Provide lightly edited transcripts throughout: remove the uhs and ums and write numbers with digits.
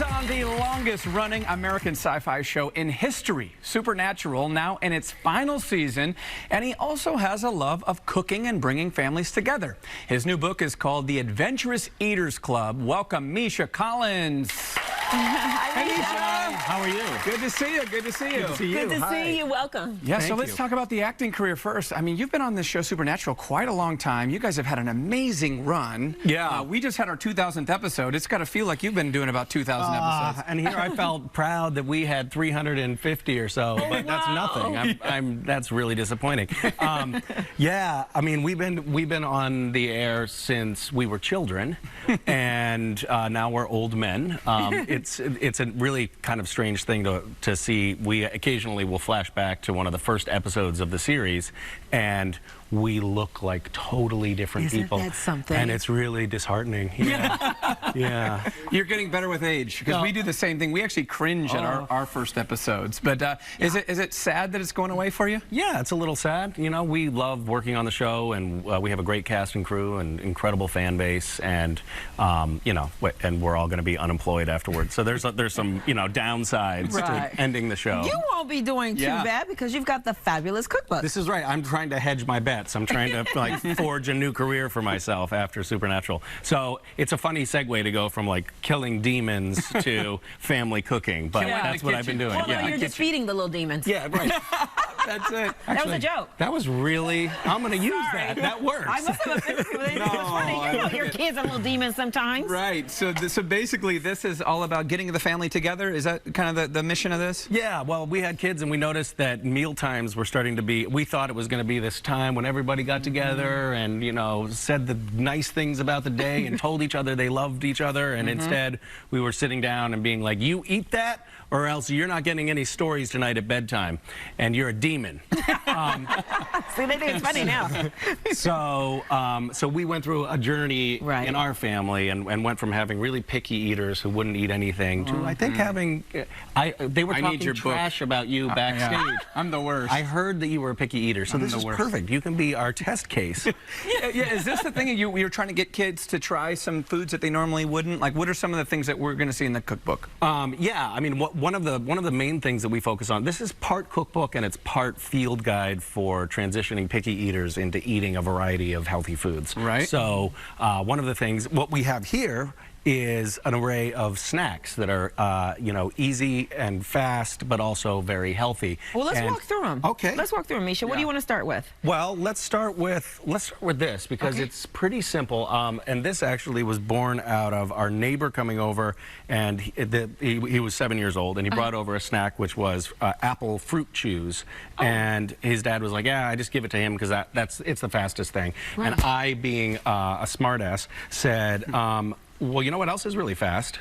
on the longest-running American sci-fi show in history, Supernatural, now in its final season, and he also has a love of cooking and bringing families together. His new book is called The Adventurous Eaters Club. Welcome, Misha Collins. Hi, Misha. How are you? Good to see you. Good to see you. Good to see you. Good to see you. Welcome. Yeah, so let's talk about the acting career first. I mean, you've been on this show, Supernatural, quite a long time. You guys have had an amazing run. Yeah. We just had our 2000th episode. It's got to feel like you've been doing about 2,000 episodes. And here I felt proud that we had 350 or so, but that's nothing. That's really disappointing. Yeah, I mean, we've been on the air since we were children, and now we're old men. It's a really kind of strange thing to see. We occasionally will flash back to one of the first episodes of the series, and we look like totally different people. Isn't that something? And it's really disheartening. Yeah. Yeah. You're getting better with age, because we do the same thing. We actually cringe at our first episodes. But is it sad that it's going away for you? Yeah, it's a little sad. You know, we love working on the show, and we have a great cast and crew and incredible fan base, and you know, and we're all going to be unemployed afterwards. So there's some, you know, downsides to ending the show. You won't be doing too bad because you've got the fabulous cookbook. This is right. I'm trying to hedge my bets. I'm trying to like forge a new career for myself after Supernatural. So it's a funny segue to go from like killing demons to family cooking, but that's what I've been doing. Well, no, you're just feeding the little demons. Yeah, right. That's it. Actually, that was a joke. That was really, I'm going to use that. That works. I must have offended you. It was funny. You know your kids are little demons sometimes. Right. So basically this is all about getting the family together. Is that kind of the mission of this? Yeah, well, we had kids and we noticed that meal times were starting to be, we thought it was going to be this time when everybody got together and, you know, said the nice things about the day and told each other they loved each other, and instead we were sitting down and being like, you eat that or else you're not getting any stories tonight at bedtime and you're a demon. See, they think it's funny now. So we went through a journey in our family and went from having really picky eaters who wouldn't eat anything to, I think, having, they were talking trash about you backstage. Yeah. I'm the worst. I heard that you were a picky eater, so this is perfect. You can be our test case. Yeah, is this the thing you're trying to get kids to try some foods that they normally wouldn't? Like, what are some of the things that we're going to see in the cookbook? Yeah, I mean, one of the main things that we focus on, this is part cookbook and it's part field guide for transitioning picky eaters into eating a variety of healthy foods. Right. So one of the things, what we have here is an array of snacks that are, you know, easy and fast, but also very healthy. Well, let's walk through them. Okay. Let's walk through them, Misha. What do you want to start with? Well, let's start with this because it's pretty simple. And this actually was born out of our neighbor coming over, and he was 7 years old, and he brought over a snack which was apple fruit chews, and his dad was like, "Yeah, I just give it to him because it's the fastest thing." And I, being a smartass, said, well, you know what else is really fast?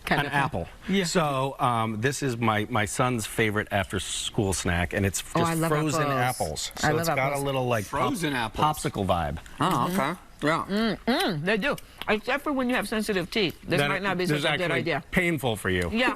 An apple. Yeah. So this is my son's favorite after-school snack, and it's just frozen apples. So it's got a little like frozen popsicle vibe. Oh, okay. Yeah. They do. Except for when you have sensitive teeth. This might not be such a good idea. Painful for you. Yeah.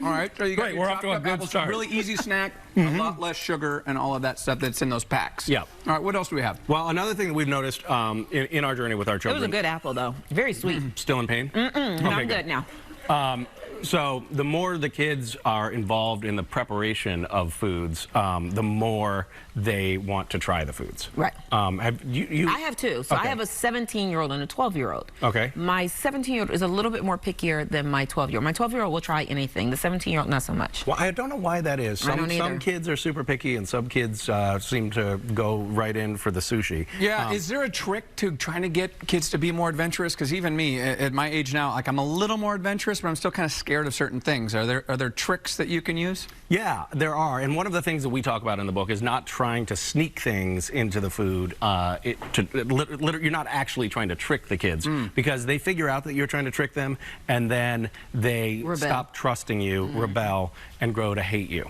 All right. So you got we're off to a good start. Really easy snack, a lot less sugar, and all of that stuff that's in those packs. Yeah. All right. What else do we have? Well, another thing that we've noticed in our journey with our children. It was a good apple, though. Very sweet. Still in pain? Okay, I'm good now. So the more the kids are involved in the preparation of foods, the more they want to try the foods. Right. I have two. So I have a 17-year-old and a 12-year-old. Okay. My 17-year-old is a little bit more pickier than my 12-year-old. My 12-year-old will try anything. The 17-year-old, not so much. Well, I don't know why that is. I don't either. Some kids are super picky, and some kids seem to go right in for the sushi. Yeah. Is there a trick to trying to get kids to be more adventurous? Because even me, at my age now, like I'm a little more adventurous, but I'm still kind of scared of certain things. Are there tricks that you can use? Yeah, there are. And one of the things that we talk about in the book is not trying to sneak things into the food. You're not actually trying to trick the kids because they figure out that you're trying to trick them, and then they stop trusting you, rebel, and grow to hate you.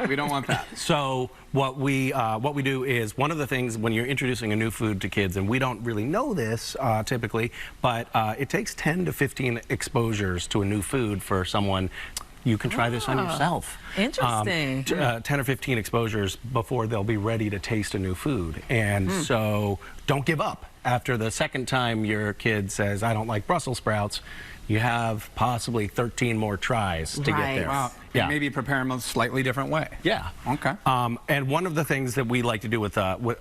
We don't want that. So what we do is, one of the things when you're introducing a new food to kids, and we don't really know this typically, but it takes 10 to 15 exposures to a new food for someone. You can try this on yourself. Interesting. 10 or 15 exposures before they'll be ready to taste a new food. And so don't give up. After the second time your kid says, I don't like Brussels sprouts, you have possibly 13 more tries to get there. Wow. Yeah. And maybe prepare them a slightly different way. Yeah. Okay. And one of the things that we like to do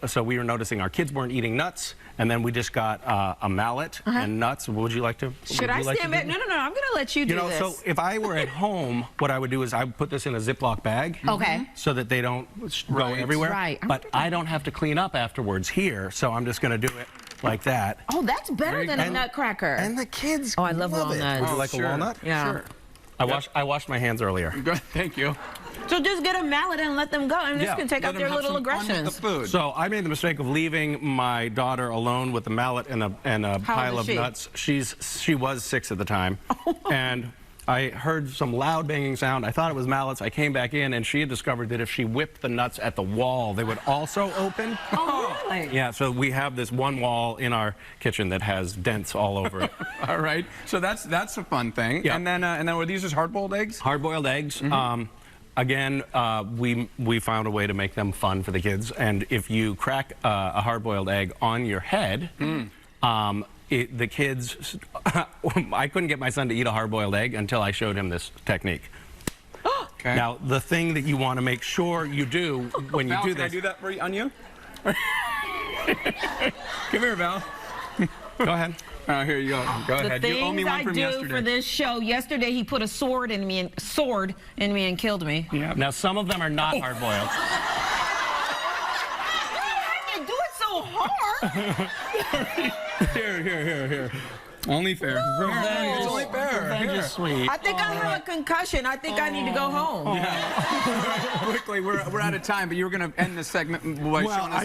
so we were noticing our kids weren't eating nuts, and then we just got a mallet and nuts. Would you like to? Should I stand back? No, I'm going to let you do this. So if I were at home, what I would do is I would put this in a Ziploc bag. Okay. So that they don't go everywhere. Right. But I don't have to clean up afterwards here, so I'm just going to do it like that. Oh, that's better than a nutcracker. And the kids I love walnuts. Would you like a walnut? Yeah. Sure. I washed my hands earlier. Good. Thank you. So just get a mallet and let them go, and this can take Let out their them have little some fun with aggressions. the food. So I made the mistake of leaving my daughter alone with the mallet and a pile of nuts. She was 6 at the time, and I heard some loud banging sound. I thought it was mallets. I came back in, and she had discovered that if she whipped the nuts at the wall, they would also open. Oh, really? Yeah, so we have this one wall in our kitchen that has dents all over it. All right. So that's a fun thing. Yeah. And then were these just hard-boiled eggs? Hard-boiled eggs. Again, we found a way to make them fun for the kids. And if you crack a hard-boiled egg on your head, the kids, I couldn't get my son to eat a hard-boiled egg until I showed him this technique. Okay. Now, the thing that you want to make sure you do when you Val, do can this... I do that for you, on you? Come here, Val. Go ahead. Oh, here you go. Go The ahead. You owe me things one I from do yesterday. for this show. Yesterday, he put a sword in me and killed me. Yeah. Now, some of them are not hard-boiled. You do it so hard. Here. Only fair. It's only fair. Revenge is sweet. I think I have a concussion. I think I need to go home. Quickly, we're out of time, but you were going to end this segment by Well, showing us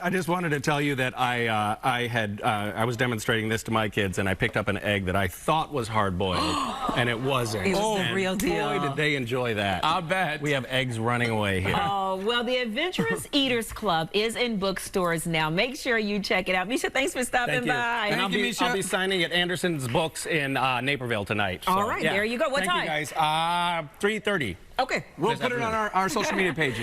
I just wanted to tell you that I was demonstrating this to my kids, and I picked up an egg that I thought was hard-boiled, and it wasn't. It was the And real deal. Boy, did they enjoy that. I'll bet. We have eggs running away here. Oh, well, the Adventurous Eaters Club is in bookstores now. Make sure you check it out. Misha, thanks for stopping Thank you. by. And Thank you, Misha. I'll be signing at Anderson's Books in Naperville tonight. All right, there you go. What Thank time? you guys. 3:30. Okay. We'll put it on our social media pages.